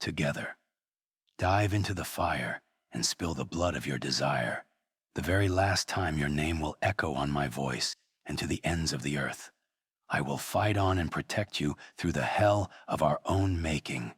together. Dive into the fire and spill the blood of your desire, the very last time your name will echo on my voice and to the ends of the earth. I will fight on and protect you through the hell of our own making.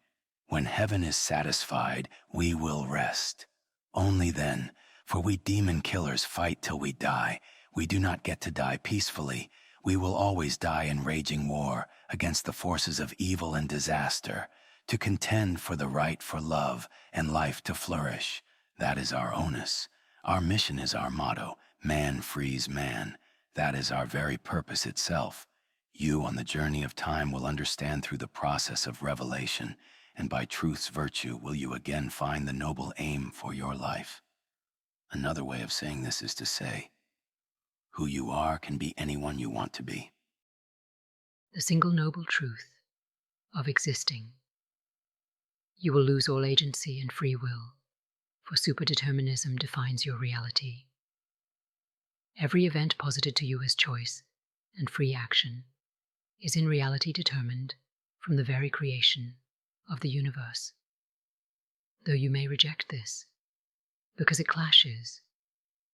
When heaven is satisfied, we will rest. Only then, for we demon killers fight till we die. We do not get to die peacefully. We will always die in raging war against the forces of evil and disaster, to contend for the right for love and life to flourish. That is our onus. Our mission is our motto. Man frees man. That is our very purpose itself. You on the journey of time will understand through the process of revelation, and by truth's virtue will you again find the noble aim for your life. Another way of saying this is to say, who you are can be anyone you want to be. The single noble truth of existing. You will lose all agency and free will, for superdeterminism defines your reality. Every event posited to you as choice and free action is in reality determined from the very creation of the universe. Though you may reject this, because it clashes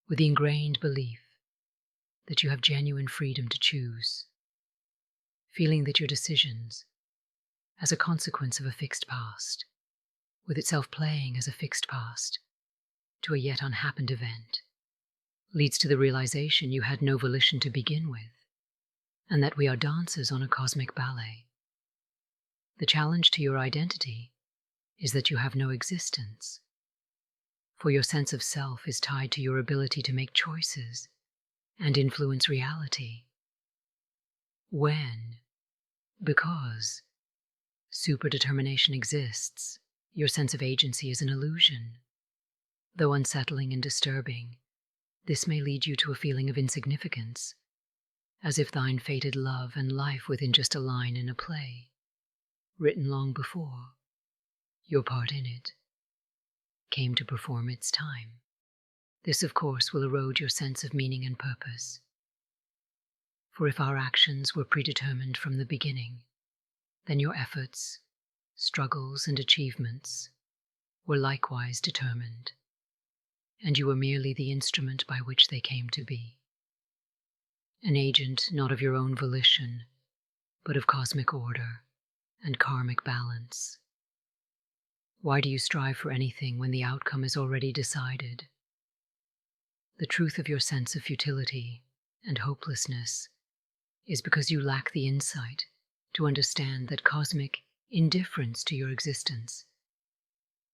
with the ingrained belief that you have genuine freedom to choose, feeling that your decisions, as a consequence of a fixed past, with itself playing as a fixed past to a yet unhappened event, leads to the realization you had no volition to begin with, and that we are dancers on a cosmic ballet. The challenge to your identity is that you have no existence, for your sense of self is tied to your ability to make choices and influence reality. When, because superdetermination exists, your sense of agency is an illusion. Though unsettling and disturbing, this may lead you to a feeling of insignificance, as if thine fated love and life within just a line in a play, written long before your part in it came to perform its time. This, of course, will erode your sense of meaning and purpose. For if our actions were predetermined from the beginning, then your efforts, struggles, and achievements were likewise determined, and you were merely the instrument by which they came to be. An agent not of your own volition, but of cosmic order and karmic balance. Why do you strive for anything when the outcome is already decided? The truth of your sense of futility and hopelessness is because you lack the insight to understand that cosmic indifference to your existence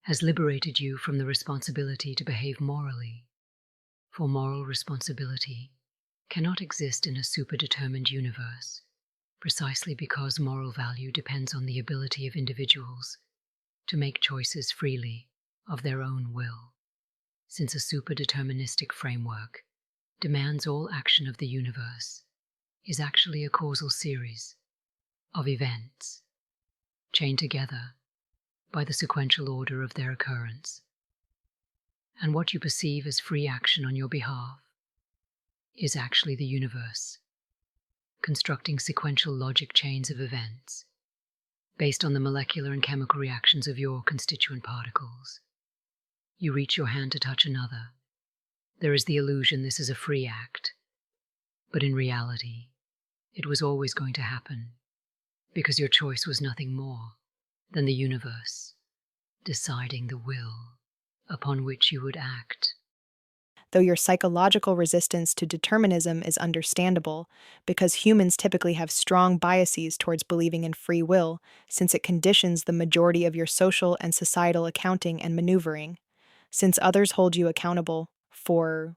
has liberated you from the responsibility to behave morally, for moral responsibility cannot exist in a superdetermined universe, precisely because moral value depends on the ability of individuals to make choices freely of their own will, since a superdeterministic framework demands all action of the universe is actually a causal series of events chained together by the sequential order of their occurrence. And what you perceive as free action on your behalf is actually the universe, constructing sequential logic chains of events based on the molecular and chemical reactions of your constituent particles. You reach your hand to touch another. There is the illusion this is a free act, but in reality, it was always going to happen, because your choice was nothing more than the universe deciding the will upon which you would act. Though your psychological resistance to determinism is understandable, because humans typically have strong biases towards believing in free will, since it conditions the majority of your social and societal accounting and maneuvering. Since others hold you accountable for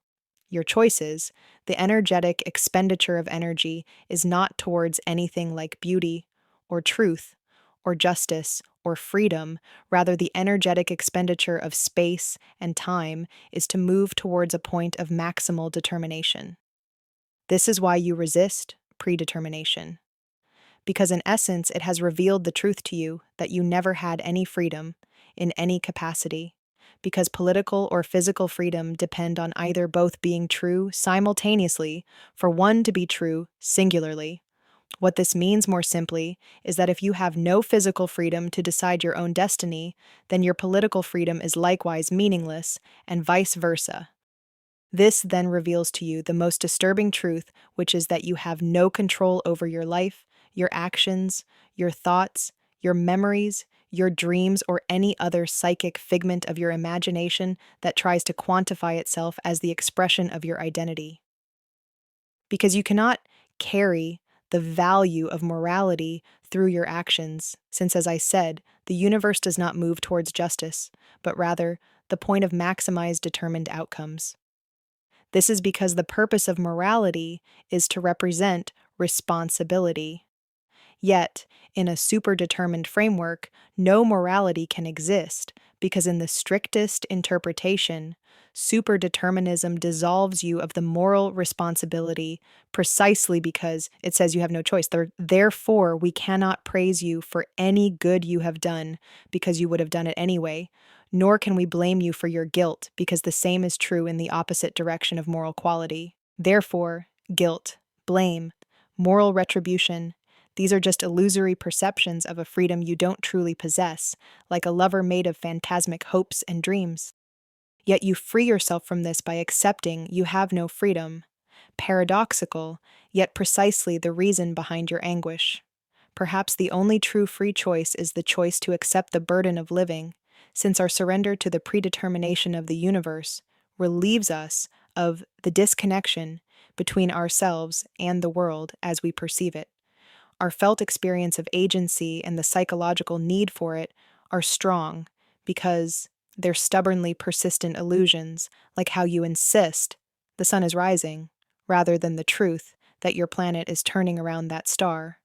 your choices, the energetic expenditure of energy is not towards anything like beauty, or truth, or justice, or freedom. Rather, the energetic expenditure of space and time is to move towards a point of maximal determination. This is why you resist predetermination, because in essence it has revealed the truth to you that you never had any freedom in any capacity, because political or physical freedom depend on either both being true simultaneously, for one to be true singularly, What this means, more simply, is that if you have no physical freedom to decide your own destiny, then your political freedom is likewise meaningless, and vice versa. This then reveals to you the most disturbing truth, which is that you have no control over your life, your actions, your thoughts, your memories, your dreams, or any other psychic figment of your imagination that tries to quantify itself as the expression of your identity. Because you cannot carry the value of morality through your actions, since, as I said, the universe does not move towards justice, but rather the point of maximized determined outcomes. This is because the purpose of morality is to represent responsibility. Yet, in a superdetermined framework, no morality can exist because, in the strictest interpretation, superdeterminism dissolves you of the moral responsibility precisely because it says you have no choice. Therefore, we cannot praise you for any good you have done because you would have done it anyway, nor can we blame you for your guilt because the same is true in the opposite direction of moral quality. Therefore, guilt, blame, moral retribution, these are just illusory perceptions of a freedom you don't truly possess, like a lover made of phantasmic hopes and dreams. Yet you free yourself from this by accepting you have no freedom. Paradoxical, yet precisely the reason behind your anguish. Perhaps the only true free choice is the choice to accept the burden of living, since our surrender to the predetermination of the universe relieves us of the disconnection between ourselves and the world as we perceive it. Our felt experience of agency and the psychological need for it are strong because they're stubbornly persistent illusions, like how you insist the sun is rising, rather than the truth that your planet is turning around that star,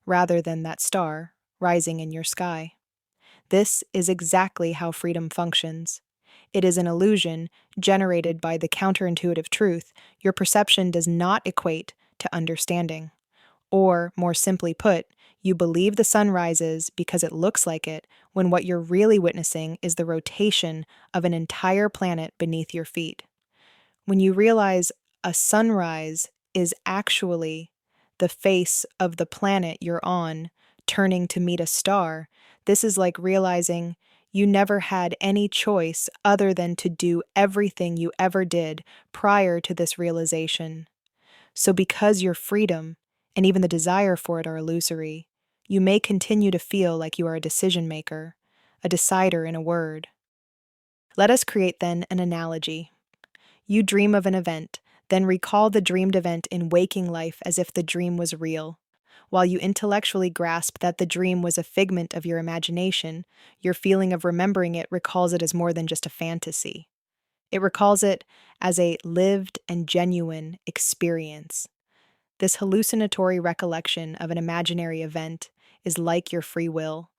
rather than that star rising in your sky. This is exactly how freedom functions. It is an illusion generated by the counterintuitive truth your perception does not equate to understanding. Or, more simply put, you believe the sun rises because it looks like it, when what you're really witnessing is the rotation of an entire planet beneath your feet. When you realize a sunrise is actually the face of the planet you're on turning to meet a star, this is like realizing you never had any choice other than to do everything you ever did prior to this realization. So because your freedom and even the desire for it are illusory, you may continue to feel like you are a decision maker, a decider in a word. Let us create then an analogy. You dream of an event, then recall the dreamed event in waking life as if the dream was real. While you intellectually grasp that the dream was a figment of your imagination, your feeling of remembering it recalls it as more than just a fantasy. It recalls it as a lived and genuine experience. This hallucinatory recollection of an imaginary event is like your free will,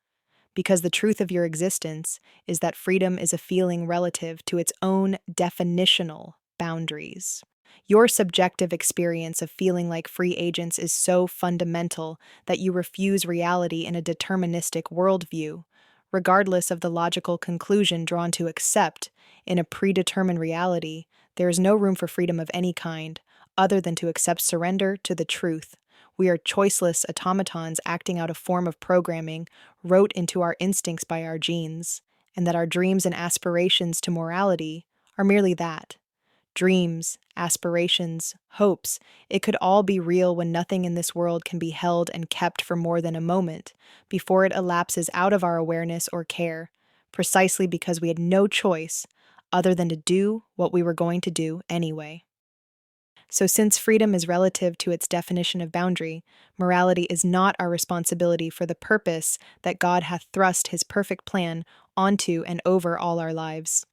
because the truth of your existence is that freedom is a feeling relative to its own definitional boundaries. Your subjective experience of feeling like free agents is so fundamental that you refuse reality in a deterministic worldview, regardless of the logical conclusion drawn to accept, in a predetermined reality, there is no room for freedom of any kind, other than to accept surrender to the truth. We are choiceless automatons acting out a form of programming wrote into our instincts by our genes, and that our dreams and aspirations to morality are merely that. Dreams, aspirations, hopes, it could all be real when nothing in this world can be held and kept for more than a moment, before it elapses out of our awareness or care, precisely because we had no choice other than to do what we were going to do anyway. So since freedom is relative to its definition of boundary, morality is not our responsibility for the purpose that God hath thrust his perfect plan onto and over all our lives.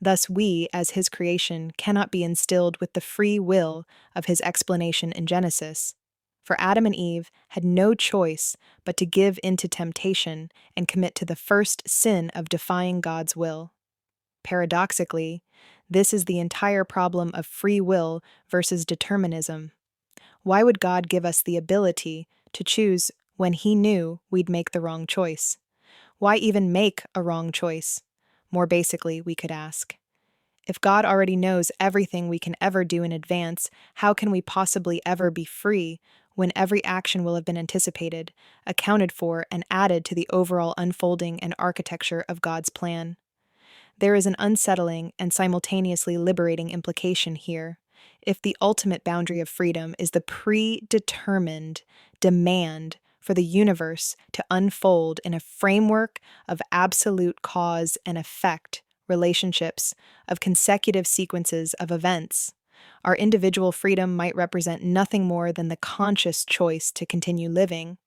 Thus we, as his creation, cannot be instilled with the free will of his explanation in Genesis. For Adam and Eve had no choice but to give into temptation and commit to the first sin of defying God's will. Paradoxically, this is the entire problem of free will versus determinism. Why would God give us the ability to choose when he knew we'd make the wrong choice? Why even make a wrong choice? More basically, we could ask, if God already knows everything we can ever do in advance, how can we possibly ever be free when every action will have been anticipated, accounted for, and added to the overall unfolding and architecture of God's plan. There is an unsettling and simultaneously liberating implication here. If the ultimate boundary of freedom is the predetermined demand for the universe to unfold in a framework of absolute cause and effect relationships, of consecutive sequences of events, our individual freedom might represent nothing more than the conscious choice to continue living.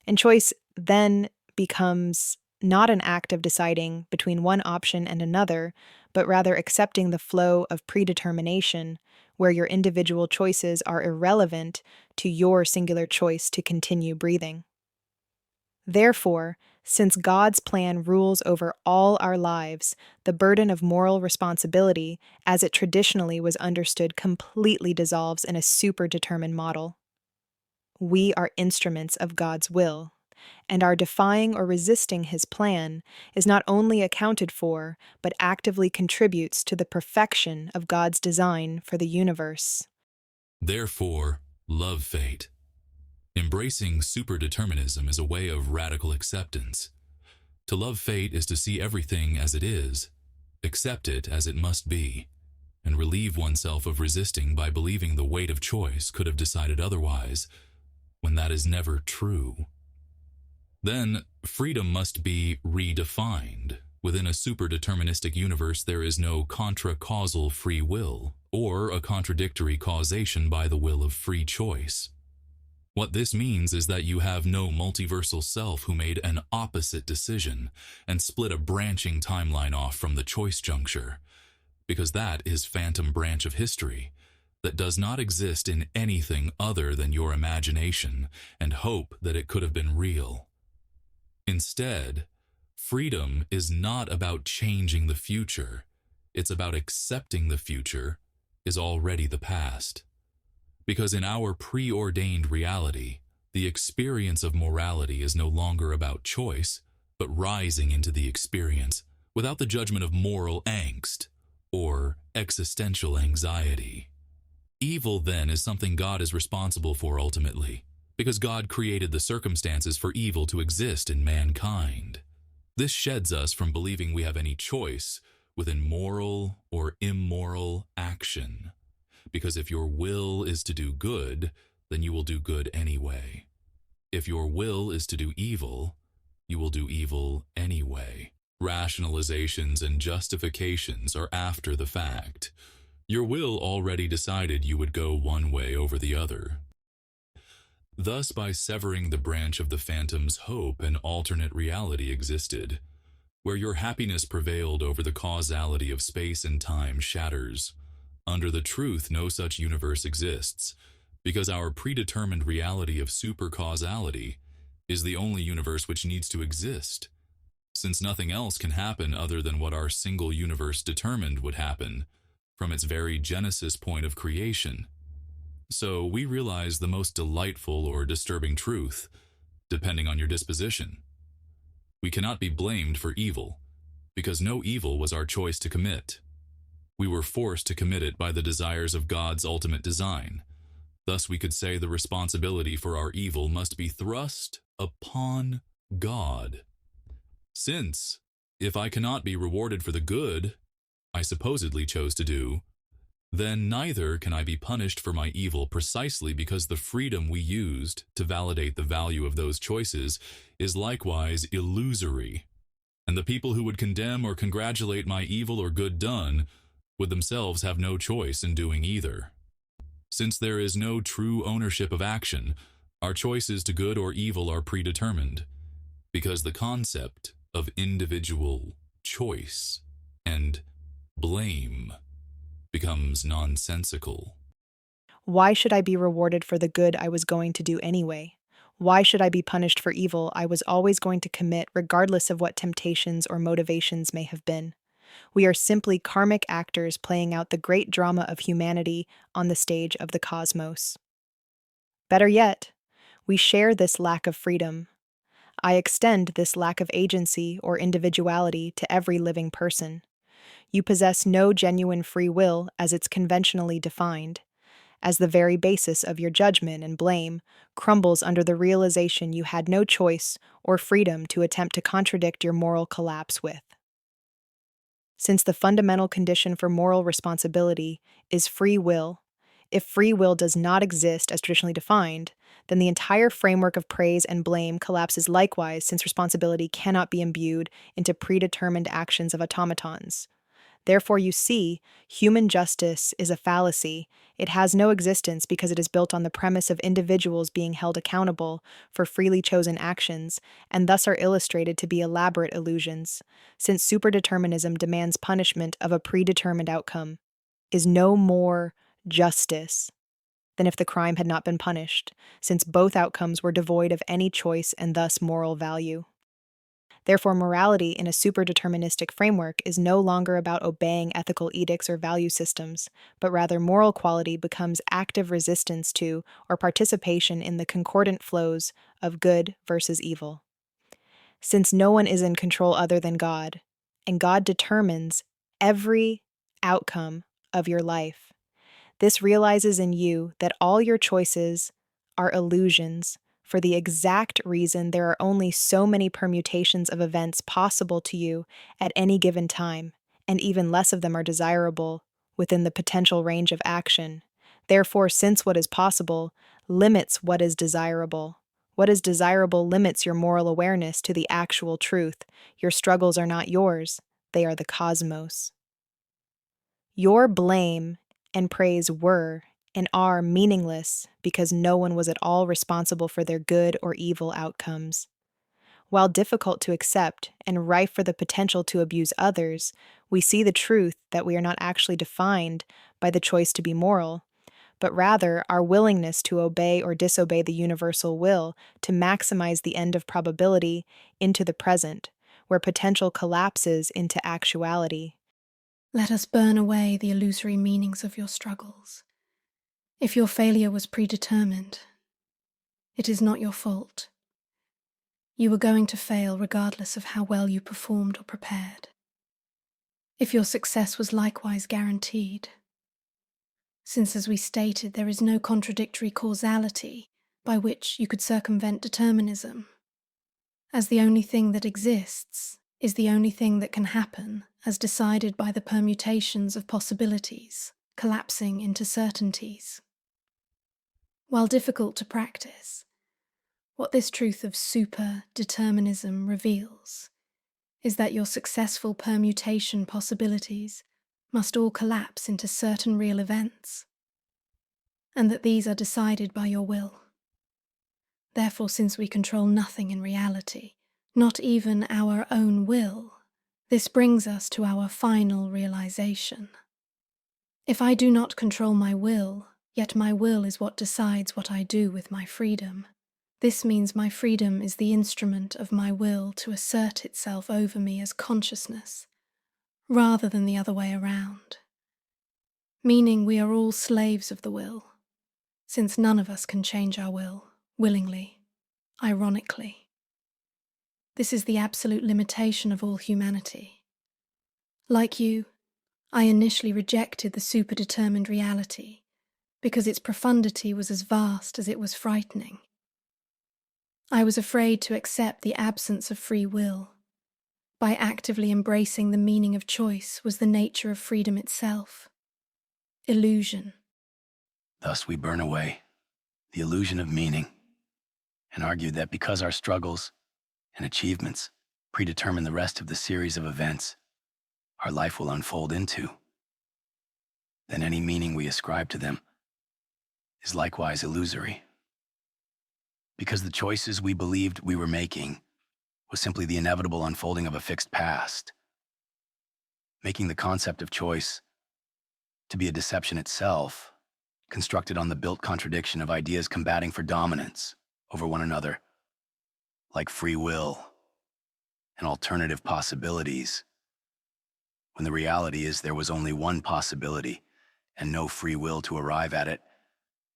And choice then becomes not an act of deciding between one option and another, but rather accepting the flow of predetermination, where your individual choices are irrelevant to your singular choice to continue breathing. Therefore, since God's plan rules over all our lives, the burden of moral responsibility, as it traditionally was understood, completely dissolves in a superdetermined model. We are instruments of God's will, and our defying or resisting His plan is not only accounted for, but actively contributes to the perfection of God's design for the universe. Therefore, love fate. Embracing superdeterminism is a way of radical acceptance. To love fate is to see everything as it is, accept it as it must be, and relieve oneself of resisting by believing the weight of choice could have decided otherwise, when that is never true. Then, freedom must be redefined. Within a superdeterministic universe, there is no contra-causal free will, or a contradictory causation by the will of free choice. What this means is that you have no multiversal self who made an opposite decision and split a branching timeline off from the choice juncture, because that is phantom branch of history that does not exist in anything other than your imagination and hope that it could have been real. Instead, freedom is not about changing the future. It's about accepting the future is already the past. Because in our preordained reality, the experience of morality is no longer about choice, but rising into the experience without the judgment of moral angst or existential anxiety. Evil, then, is something God is responsible for ultimately, because God created the circumstances for evil to exist in mankind. This sheds us from believing we have any choice within moral or immoral action. Because if your will is to do good, then you will do good anyway. If your will is to do evil, you will do evil anyway. Rationalizations and justifications are after the fact. Your will already decided you would go one way over the other. Thus, by severing the branch of the phantom's hope, an alternate reality existed, where your happiness prevailed over the causality of space and time shatters. Under the truth, no such universe exists, because our predetermined reality of supercausality is the only universe which needs to exist, since nothing else can happen other than what our single universe determined would happen from its very genesis point of creation. So we realize the most delightful or disturbing truth, depending on your disposition. We cannot be blamed for evil, because no evil was our choice to commit. We were forced to commit it by the desires of God's ultimate design. Thus we could say the responsibility for our evil must be thrust upon God. Since, if I cannot be rewarded for the good I supposedly chose to do, then neither can I be punished for my evil precisely because the freedom we used to validate the value of those choices is likewise illusory, and the people who would condemn or congratulate my evil or good done would themselves have no choice in doing either. Since there is no true ownership of action, our choices to good or evil are predetermined, because the concept of individual choice and blame becomes nonsensical. Why should I be rewarded for the good I was going to do anyway? Why should I be punished for evil I was always going to commit, regardless of what temptations or motivations may have been? We are simply karmic actors playing out the great drama of humanity on the stage of the cosmos. Better yet, we share this lack of freedom. I extend this lack of agency or individuality to every living person. You possess no genuine free will as it's conventionally defined. as the very basis of your judgment and blame crumbles under the realization you had no choice or freedom to attempt to contradict your moral collapse with. Since the fundamental condition for moral responsibility is free will, if free will does not exist as traditionally defined, then the entire framework of praise and blame collapses likewise, since responsibility cannot be imbued into predetermined actions of automatons. Therefore, you see, human justice is a fallacy. It has no existence because it is built on the premise of individuals being held accountable for freely chosen actions, and thus are illustrated to be elaborate illusions, since superdeterminism demands punishment of a predetermined outcome, is no more justice than if the crime had not been punished, since both outcomes were devoid of any choice and thus moral value. Therefore, morality in a superdeterministic framework is no longer about obeying ethical edicts or value systems, but rather moral quality becomes active resistance to or participation in the concordant flows of good versus evil. Since no one is in control other than God, and God determines every outcome of your life, this realizes in you that all your choices are illusions, for the exact reason there are only so many permutations of events possible to you at any given time, and even less of them are desirable within the potential range of action. Therefore, since what is possible limits what is desirable limits your moral awareness to the actual truth. Your struggles are not yours, they are the cosmos. Your blame and praise were and are meaningless because no one was at all responsible for their good or evil outcomes. While difficult to accept and rife for the potential to abuse others, we see the truth that we are not actually defined by the choice to be moral, but rather our willingness to obey or disobey the universal will to maximize the end of probability into the present, where potential collapses into actuality. Let us burn away the illusory meanings of your struggles. If your failure was predetermined, it is not your fault. You were going to fail regardless of how well you performed or prepared. If your success was likewise guaranteed, since, as we stated, there is no contradictory causality by which you could circumvent determinism, as the only thing that exists is the only thing that can happen as decided by the permutations of possibilities, collapsing into certainties. While difficult to practice, what this truth of super-determinism reveals is that your successful permutation possibilities must all collapse into certain real events, and that these are decided by your will. Therefore, since we control nothing in reality, not even our own will, this brings us to our final realization. If I do not control my will, yet my will is what decides what I do with my freedom, this means my freedom is the instrument of my will to assert itself over me as consciousness, rather than the other way around. Meaning we are all slaves of the will, since none of us can change our will, willingly, ironically. This is the absolute limitation of all humanity. Like you, I initially rejected the superdetermined reality because its profundity was as vast as it was frightening. I was afraid to accept the absence of free will. By actively embracing the meaning of choice was the nature of freedom itself. Illusion. Thus we burn away the illusion of meaning and argue that because our struggles and achievements predetermine the rest of the series of events our life will unfold into, then any meaning we ascribe to them is likewise illusory. Because the choices we believed we were making was simply the inevitable unfolding of a fixed past, making the concept of choice to be a deception itself, constructed on the built contradiction of ideas combating for dominance over one another, like free will and alternative possibilities, when the reality is there was only one possibility and no free will to arrive at it,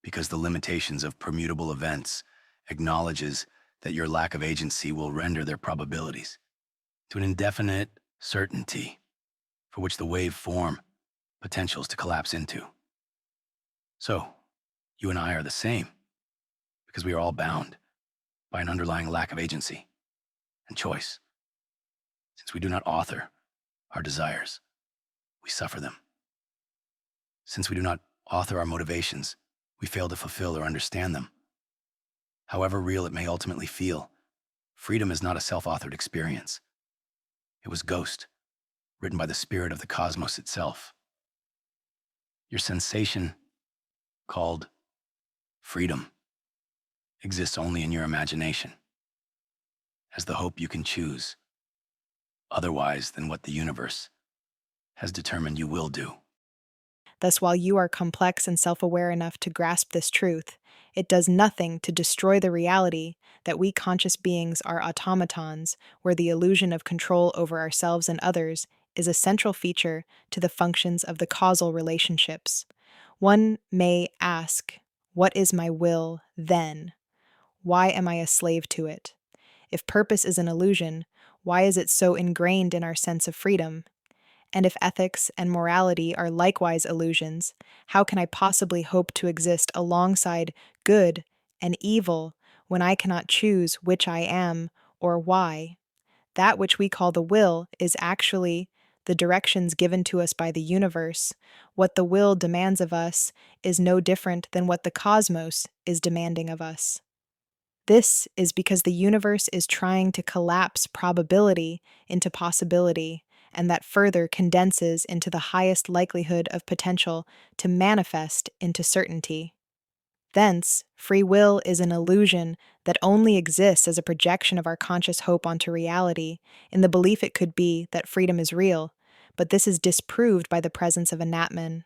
because the limitations of permutable events acknowledges that your lack of agency will render their probabilities to an indefinite certainty for which the wave form potentials to collapse into. So, You and I are the same because we are all bound by an underlying lack of agency and choice. Since we do not author our desires, we suffer them. Since we do not author our motivations, we fail to fulfill or understand them. However real it may ultimately feel, freedom is not a self-authored experience. It was Ghost, written by the spirit of the cosmos itself. Your sensation, called freedom, exists only in your imagination, as the hope you can choose, otherwise than what the universe has determined you will do. Thus, while you are complex and self-aware enough to grasp this truth, it does nothing to destroy the reality that we conscious beings are automatons, where the illusion of control over ourselves and others is a central feature to the functions of the causal relationships. One may ask, what is my will then? Why am I a slave to it? If purpose is an illusion, why is it so ingrained in our sense of freedom? And if ethics and morality are likewise illusions, how can I possibly hope to exist alongside good and evil when I cannot choose which I am or why? That which we call the will is actually the directions given to us by the universe. What the will demands of us is no different than what the cosmos is demanding of us. This is because the universe is trying to collapse probability into possibility, and that further condenses into the highest likelihood of potential to manifest into certainty. Thence, free will is an illusion that only exists as a projection of our conscious hope onto reality, in the belief it could be that freedom is real, but this is disproved by the presence of Anatman.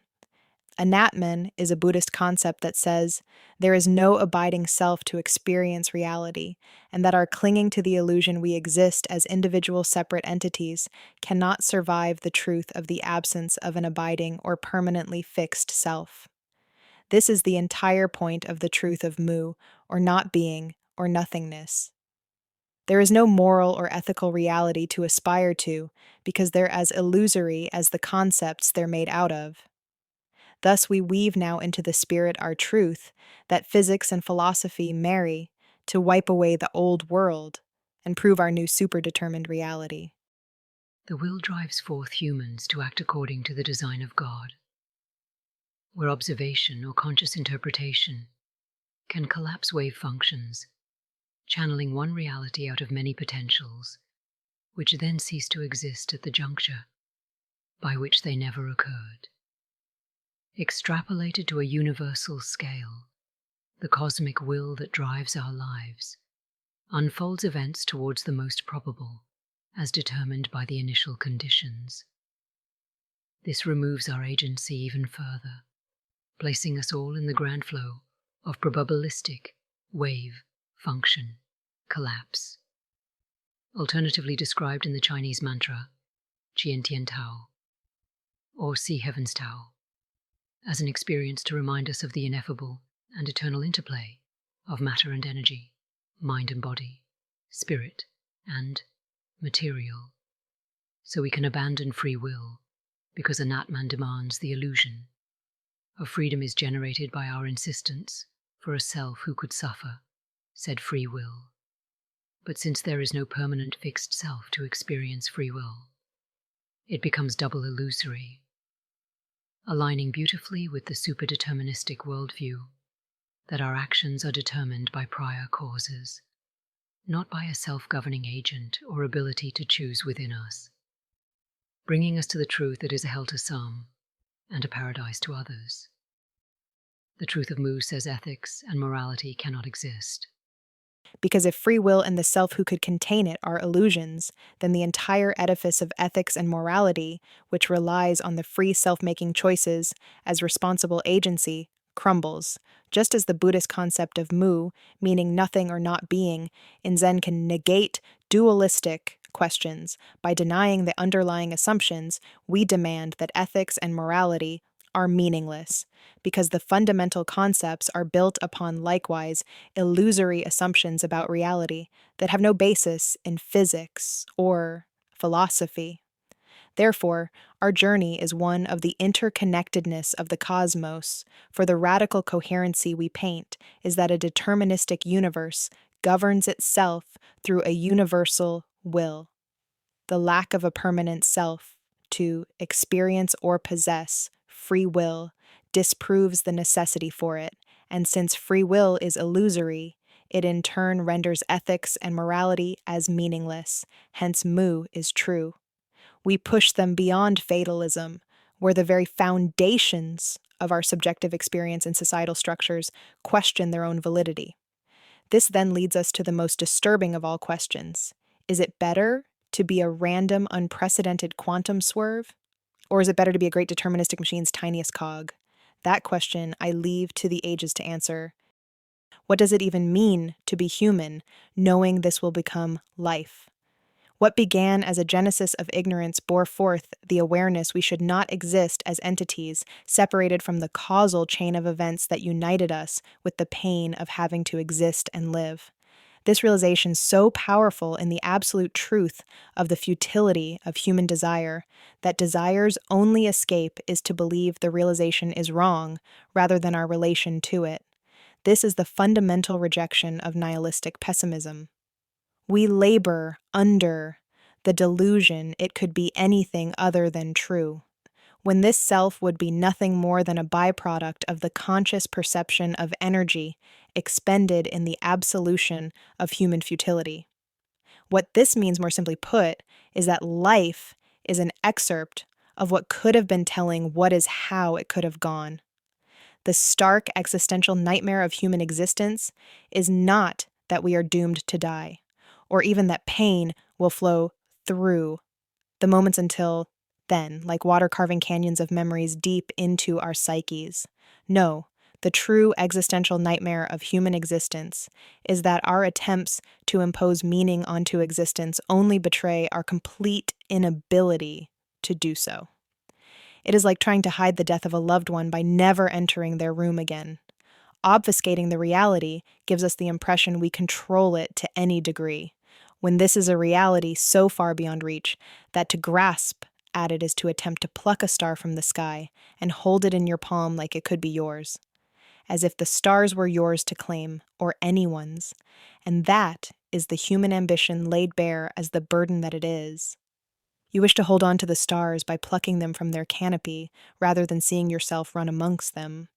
Anatman is a Buddhist concept that says there is no abiding self to experience reality, and that our clinging to the illusion we exist as individual separate entities cannot survive the truth of the absence of an abiding or permanently fixed self. This is the entire point of the truth of Mu, or not being, or nothingness. There is no moral or ethical reality to aspire to, because they're as illusory as the concepts they're made out of. Thus we weave now into the spirit our truth, that physics and philosophy marry to wipe away the old world and prove our new superdetermined reality. The will drives forth humans to act according to the design of God, where observation or conscious interpretation can collapse wave functions, channeling one reality out of many potentials, which then cease to exist at the juncture by which they never occurred. Extrapolated to a universal scale, the cosmic will that drives our lives unfolds events towards the most probable, as determined by the initial conditions. This removes our agency even further, placing us all in the grand flow of probabilistic wave function collapse, alternatively described in the Chinese mantra Qian Tian Tao, or See Heaven's Tao, as an experience to remind us of the ineffable and eternal interplay of matter and energy, mind and body, spirit and material, so we can abandon free will, because Anatman demands the illusion of freedom is generated by our insistence for a self who could suffer, said free will. But since there is no permanent fixed self to experience free will, it becomes double illusory, aligning beautifully with the superdeterministic worldview that our actions are determined by prior causes, not by a self-governing agent or ability to choose within us, bringing us to the truth that is a hell to some and a paradise to others. The truth of Mu says ethics and morality cannot exist. Because if free will and the self who could contain it are illusions, then the entire edifice of ethics and morality, which relies on the free self-making choices as responsible agency, crumbles, just as the Buddhist concept of Mu, meaning nothing or not being, in Zen can negate dualistic questions. By denying the underlying assumptions, we demand that ethics and morality are meaningless, because the fundamental concepts are built upon likewise illusory assumptions about reality that have no basis in physics or philosophy. Therefore, our journey is one of the interconnectedness of the cosmos, for the radical coherency we paint is that a deterministic universe governs itself through a universal will. The lack of a permanent self to experience or possess free will disproves the necessity for it, and since free will is illusory, it in turn renders ethics and morality as meaningless, hence Mu is true. We push them beyond fatalism, where the very foundations of our subjective experience and societal structures question their own validity. This then leads us to the most disturbing of all questions. Is it better to be a random, unprecedented quantum swerve? Or is it better to be a great deterministic machine's tiniest cog? That question I leave to the ages to answer. What does it even mean to be human, knowing this will become life? What began as a genesis of ignorance bore forth the awareness we should not exist as entities separated from the causal chain of events that united us with the pain of having to exist and live. This realization so powerful in the absolute truth of the futility of human desire, that desire's only escape is to believe the realization is wrong rather than our relation to it. This is the fundamental rejection of nihilistic pessimism. We labor under the delusion it could be anything other than true, when this self would be nothing more than a byproduct of the conscious perception of energy expended in the absolution of human futility. What this means, more simply put, is that life is an excerpt of what could have been telling what is how it could have gone. The stark existential nightmare of human existence is not that we are doomed to die, or even that pain will flow through the moments until then, like water carving canyons of memories deep into our psyches. No, the true existential nightmare of human existence is that our attempts to impose meaning onto existence only betray our complete inability to do so. It is like trying to hide the death of a loved one by never entering their room again. Obfuscating the reality gives us the impression we control it to any degree, when this is a reality so far beyond reach that to grasp at it is to attempt to pluck a star from the sky and hold it in your palm like it could be yours, as if the stars were yours to claim, or anyone's, and that is the human ambition laid bare as the burden that it is. You wish to hold on to the stars by plucking them from their canopy rather than seeing yourself run amongst them.